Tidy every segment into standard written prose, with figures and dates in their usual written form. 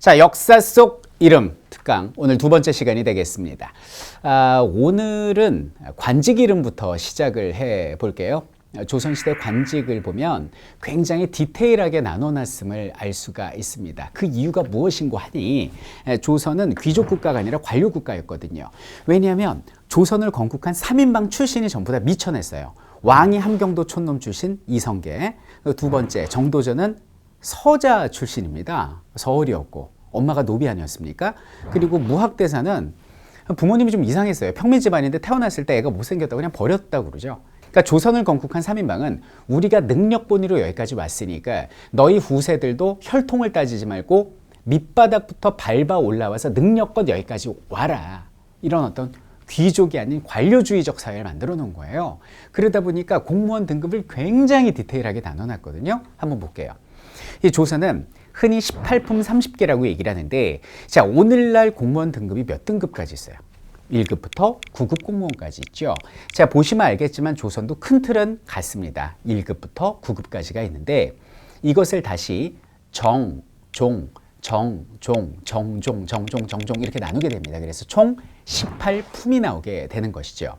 자, 역사 속 이름 특강 오늘 두 번째 시간이 되겠습니다. 오늘은 관직 이름부터 시작을 해 볼게요. 조선시대 관직을 보면 굉장히 디테일하게 나눠놨음을 알 수가 있습니다. 그 이유가 무엇인고 하니 조선은 귀족 국가가 아니라 관료 국가였거든요. 왜냐하면 조선을 건국한 3인방 출신이 전부 다 미천했어요. 왕이 함경도 촌놈 출신 이성계, 두 번째 정도전은 서자 출신입니다. 서울이었고 엄마가 노비 아니었습니까? 그리고 무학대사는 부모님이 좀 이상했어요. 평민 집안인데 태어났을 때 애가 못생겼다고 그냥 버렸다고 그러죠. 그러니까 조선을 건국한 3인방은 우리가 능력본위로 여기까지 왔으니까 너희 후세들도 혈통을 따지지 말고 밑바닥부터 밟아 올라와서 능력껏 여기까지 와라. 이런 어떤 귀족이 아닌 관료주의적 사회를 만들어 놓은 거예요. 그러다 보니까 공무원 등급을 굉장히 디테일하게 나눠놨거든요. 한번 볼게요. 이 조선은 흔히 18품 30개라고 얘기를 하는데, 자, 오늘날 공무원 등급이 몇 등급까지 있어요? 1급부터 9급 공무원까지 있죠. 자, 보시면 알겠지만 조선도 큰 틀은 같습니다. 1급부터 9급까지가 있는데 이것을 다시 정, 종, 정종 이렇게 나누게 됩니다. 그래서 총 18품이 나오게 되는 것이죠.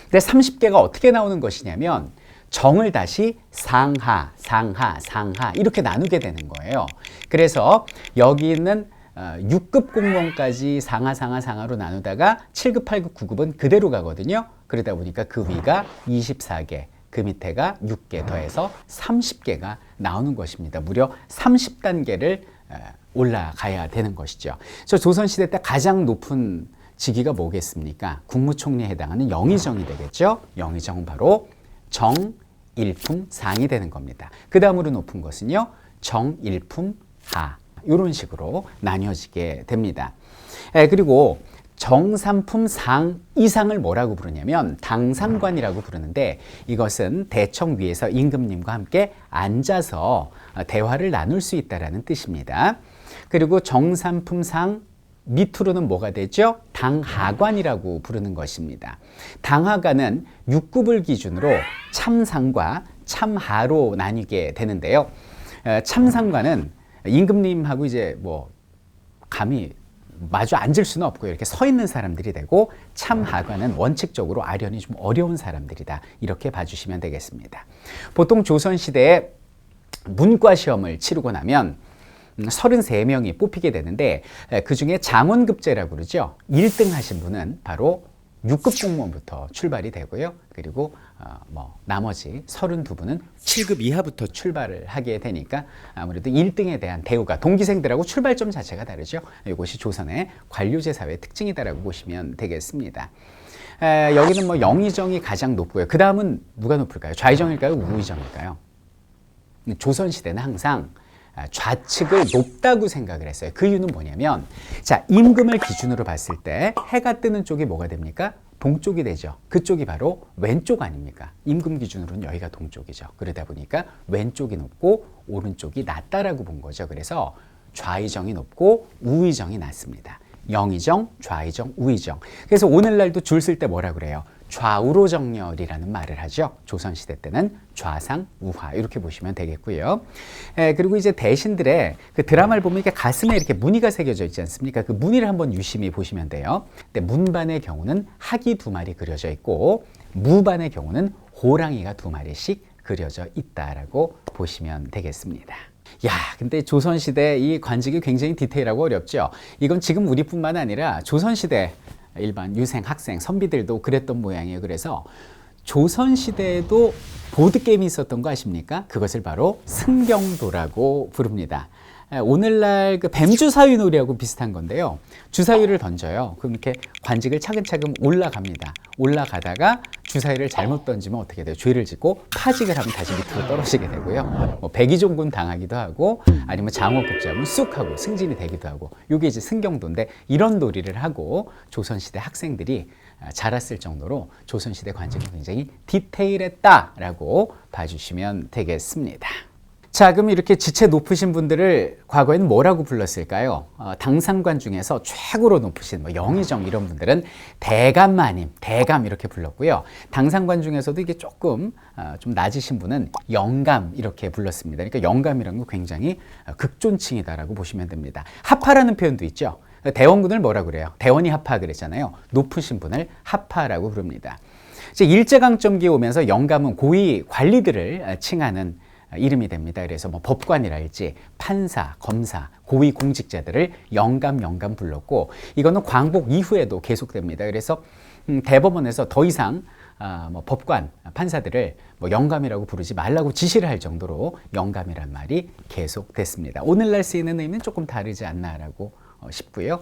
근데 30개가 어떻게 나오는 것이냐면 정을 다시 상하 이렇게 나누게 되는 거예요. 그래서 여기 있는 6급 공무원까지 상하로 나누다가 7급, 8급, 9급은 그대로 가거든요. 그러다 보니까 그 위가 24개, 그 밑에가 6개 더해서 30개가 나오는 것입니다. 무려 30단계를 올라가야 되는 것이죠. 저 조선시대 때 가장 높은 직위가 뭐겠습니까? 국무총리에 해당하는 영의정이 되겠죠. 영의정은 바로 정일품 상이 되는 겁니다. 그 다음으로 높은 것은요, 정일품 하. 이런 식으로 나뉘어지게 됩니다. 그리고 정삼품 상 이상을 뭐라고 부르냐면 당상관이라고 부르는데, 이것은 대청 위에서 임금님과 함께 앉아서 대화를 나눌 수 있다는 뜻입니다. 그리고 정삼품 상 밑으로는 뭐가 되죠? 당하관이라고 부르는 것입니다. 당하관은 6급을 기준으로 참상과 참하로 나뉘게 되는데요. 참상관은 임금님하고 이제 뭐 감히 마주 앉을 수는 없고요. 이렇게 서 있는 사람들이 되고, 참하관은 원칙적으로 아련이 좀 어려운 사람들이다. 이렇게 봐주시면 되겠습니다. 보통 조선시대에 문과 시험을 치르고 나면 33명이 뽑히게 되는데, 그 중에 장원급제라고 그러죠. 1등 하신 분은 바로 6급 공무원부터 출발이 되고요. 그리고 나머지 32분은 7급 이하부터 출발을 하게 되니까 아무래도 1등에 대한 대우가 동기생들하고 출발점 자체가 다르죠. 이것이 조선의 관료제 사회의 특징이다라고 보시면 되겠습니다. 여기는 뭐 영의정이 가장 높고요. 그 다음은 누가 높을까요? 좌의정일까요? 우의정일까요? 조선시대는 항상 좌측을 높다고 생각을 했어요. 그 이유는 뭐냐면, 자, 임금을 기준으로 봤을 때 해가 뜨는 쪽이 뭐가 됩니까? 동쪽이 되죠. 그쪽이 바로 왼쪽 아닙니까? 임금 기준으로는 여기가 동쪽이죠. 그러다 보니까 왼쪽이 높고 오른쪽이 낮다라고 본 거죠. 그래서 좌의정이 높고 우의정이 낮습니다. 영의정, 좌의정, 우의정. 그래서 오늘날도 줄 쓸 때 뭐라 그래요? 좌우로 정렬이라는 말을 하죠. 조선시대 때는 좌상, 우하 이렇게 보시면 되겠고요. 그리고 이제 대신들의 그 드라마를 보면 이렇게 가슴에 이렇게 무늬가 새겨져 있지 않습니까? 그 무늬를 한번 유심히 보시면 돼요. 근데 문반의 경우는 학이 2마리 그려져 있고, 무반의 경우는 호랑이가 2마리씩 그려져 있다라고 보시면 되겠습니다. 야, 근데 조선시대 이 관직이 굉장히 디테일하고 어렵죠. 이건 지금 우리뿐만 아니라 조선시대 일반 유생, 학생, 선비들도 그랬던 모양이에요. 그래서 조선시대에도 보드게임이 있었던 거 아십니까? 그것을 바로 승경도라고 부릅니다. 오늘날 그 뱀주사위 놀이하고 비슷한 건데요. 주사위를 던져요. 그럼 이렇게 관직을 차근차근 올라갑니다. 올라가다가 주사위를 잘못 던지면 어떻게 돼요? 죄를 짓고 파직을 하면 다시 밑으로 떨어지게 되고요. 뭐 백의종군 당하기도 하고, 아니면 장어급제하면 쑥 하고 승진이 되기도 하고, 이게 이제 승경도인데, 이런 놀이를 하고 조선시대 학생들이 자랐을 정도로 조선시대 관직이 굉장히 디테일했다라고 봐주시면 되겠습니다. 자, 그럼 이렇게 지체 높으신 분들을 과거에는 뭐라고 불렀을까요? 당상관 중에서 최고로 높으신 영의정 이런 분들은 대감마님, 대감 이렇게 불렀고요. 당상관 중에서도 이게 조금 좀 낮으신 분은 영감 이렇게 불렀습니다. 그러니까 영감이라는 거 굉장히 극존칭이다라고 보시면 됩니다. 하파라는 표현도 있죠. 대원군을 뭐라고 그래요? 대원이 하파 그랬잖아요. 높으신 분을 하파라고 부릅니다. 이제 일제강점기에 오면서 영감은 고위 관리들을 칭하는 이름이 됩니다. 그래서 뭐 법관이랄지 판사, 검사, 고위 공직자들을 영감 불렀고 이거는 광복 이후에도 계속됩니다. 그래서 대법원에서 더 이상 뭐 법관, 판사들을 뭐 영감이라고 부르지 말라고 지시를 할 정도로 영감이란 말이 계속됐습니다. 오늘날 쓰이는 의미는 조금 다르지 않나라고 싶고요.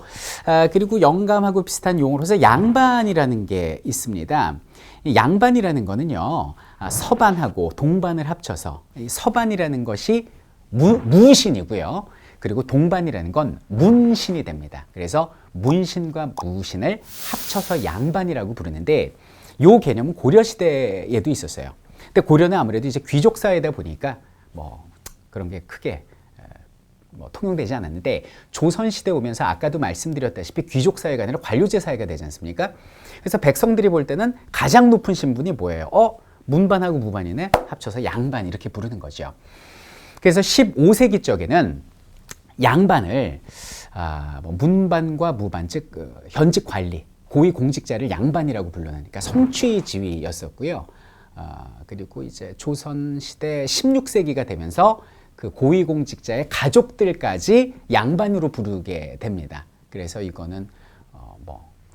그리고 영감하고 비슷한 용어로서 양반이라는 게 있습니다. 이 양반이라는 거는요, 서반하고 동반을 합쳐서 이 서반이라는 것이 무신이고요. 그리고 동반이라는 건 문신이 됩니다. 그래서 문신과 무신을 합쳐서 양반이라고 부르는데 이 개념은 고려시대에도 있었어요. 근데 고려는 아무래도 이제 귀족 사회다 보니까 뭐 그런 게 크게 통용되지 않았는데 조선시대 오면서 아까도 말씀드렸다시피 귀족 사회가 아니라 관료제 사회가 되지 않습니까? 그래서 백성들이 볼 때는 가장 높은 신분이 뭐예요? 문반하고 무반이네 합쳐서 양반 이렇게 부르는 거죠. 그래서 15세기 쪽에는 양반을 문반과 무반 즉 현직 관리 고위 공직자를 양반이라고 불러내니까 성취 지위였었고요. 그리고 이제 조선시대 16세기가 되면서 그 고위공직자의 가족들까지 양반으로 부르게 됩니다. 그래서 이거는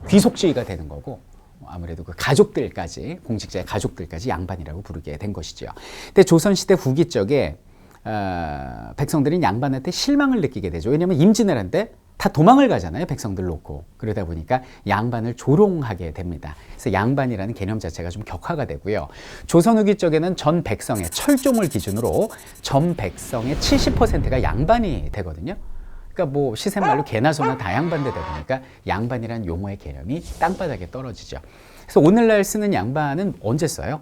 귀속주의가 되는 거고 아무래도 그 가족들까지 공직자의 가족들까지 양반이라고 부르게 된 것이죠. 근데 조선시대 후기 쪽에 백성들은 양반한테 실망을 느끼게 되죠. 왜냐하면 임진을 한때 다 도망을 가잖아요. 백성들 놓고. 그러다 보니까 양반을 조롱하게 됩니다. 그래서 양반이라는 개념 자체가 좀 격화가 되고요. 조선 후기 쪽에는 전 백성의 철종을 기준으로 전 백성의 70%가 양반이 되거든요. 그러니까 뭐 시샘말로 개나 소나 다 양반되다 보니까 양반이라는 용어의 개념이 땅바닥에 떨어지죠. 그래서 오늘날 쓰는 양반은 언제 써요?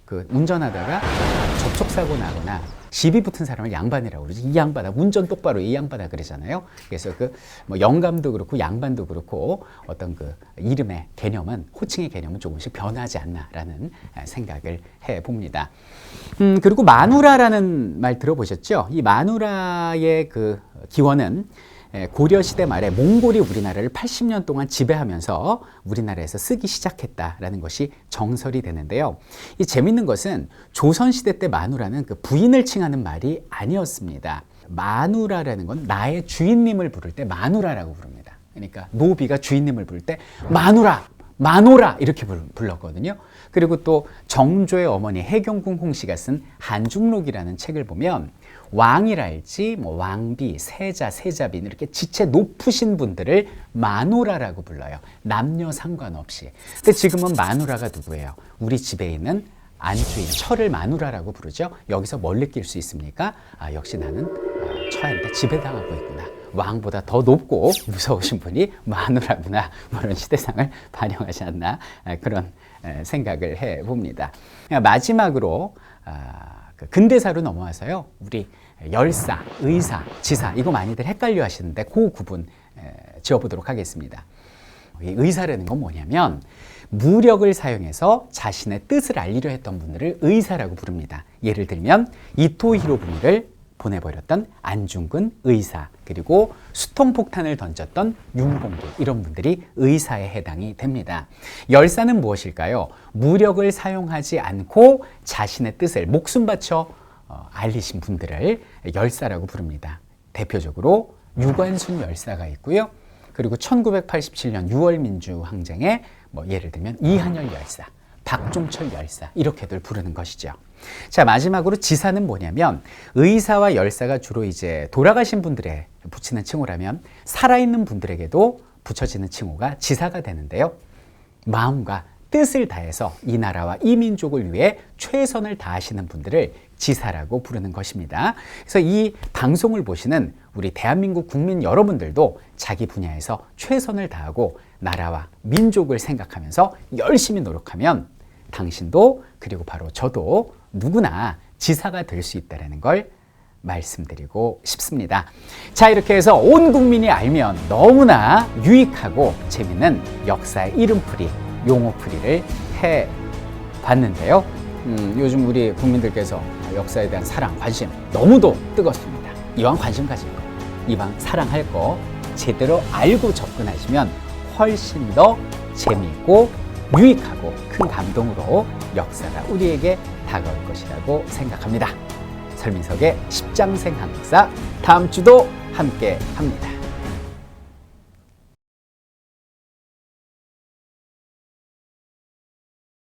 그 운전하다가 접촉사고 나거나 시비 붙은 사람을 양반이라고 그러지. 이 양반아, 운전 똑바로 이 양반아 그러잖아요. 그래서 뭐 영감도 그렇고 양반도 그렇고 어떤 그 이름의 개념은, 호칭의 개념은 조금씩 변하지 않나라는 생각을 해봅니다. 그리고 마누라라는 말 들어보셨죠? 이 마누라의 그 기원은 고려시대 말에 몽골이 우리나라를 80년 동안 지배하면서 우리나라에서 쓰기 시작했다라는 것이 정설이 되는데요. 이 재밌는 것은 조선시대 때 마누라는 그 부인을 칭하는 말이 아니었습니다. 마누라라는 건 나의 주인님을 부를 때 마누라라고 부릅니다. 그러니까 노비가 주인님을 부를 때 마누라, 마노라 이렇게 불렀거든요. 그리고 또 정조의 어머니 해경궁 홍씨가 쓴 한중록이라는 책을 보면 왕이랄지 뭐 왕비, 세자, 세자빈 이렇게 지체 높으신 분들을 마노라라고 불러요. 남녀 상관없이. 근데 지금은 마누라가 누구예요? 우리 집에 있는 안주인, 처를 마누라라고 부르죠. 여기서 뭘 느낄 수 있습니까? 역시 나는 처한테 지배당하고 있구나. 왕보다 더 높고 무서우신 분이 마누라구나. 뭐 이런 시대상을 반영하지 않나 그런 생각을 해봅니다. 마지막으로 근대사로 넘어와서요. 우리 열사, 의사, 지사 이거 많이들 헷갈려 하시는데 그 구분 지어보도록 하겠습니다. 이 의사라는 건 뭐냐면 무력을 사용해서 자신의 뜻을 알리려 했던 분들을 의사라고 부릅니다. 예를 들면 이토 히로부미를 보내버렸던 안중근 의사, 그리고 수통폭탄을 던졌던 윤봉길 이런 분들이 의사에 해당이 됩니다. 열사는 무엇일까요? 무력을 사용하지 않고 자신의 뜻을 목숨 바쳐 알리신 분들을 열사라고 부릅니다. 대표적으로 유관순 열사가 있고요. 그리고 1987년 6월 민주항쟁에 뭐 예를 들면 이한열 열사, 박종철 열사 이렇게들 부르는 것이죠. 자, 마지막으로 지사는 뭐냐면 의사와 열사가 주로 이제 돌아가신 분들에 붙이는 칭호라면 살아있는 분들에게도 붙여지는 칭호가 지사가 되는데요. 마음과 뜻을 다해서 이 나라와 이 민족을 위해 최선을 다하시는 분들을 지사라고 부르는 것입니다. 그래서 이 방송을 보시는 우리 대한민국 국민 여러분들도 자기 분야에서 최선을 다하고 나라와 민족을 생각하면서 열심히 노력하면 당신도 그리고 바로 저도 누구나 지사가 될 수 있다는 걸 말씀드리고 싶습니다. 자, 이렇게 해서 온 국민이 알면 너무나 유익하고 재미있는 역사의 이름풀이, 용어풀이를 해봤는데요. 요즘 우리 국민들께서 역사에 대한 사랑, 관심 너무도 뜨겁습니다. 이왕 관심 가질 거, 이왕 사랑할 거 제대로 알고 접근하시면 훨씬 더 재미있고 유익하고 큰 감동으로 역사가 우리에게 다가올 것이라고 생각합니다. 설민석의 십장생 한국사, 다음 주도 함께 합니다.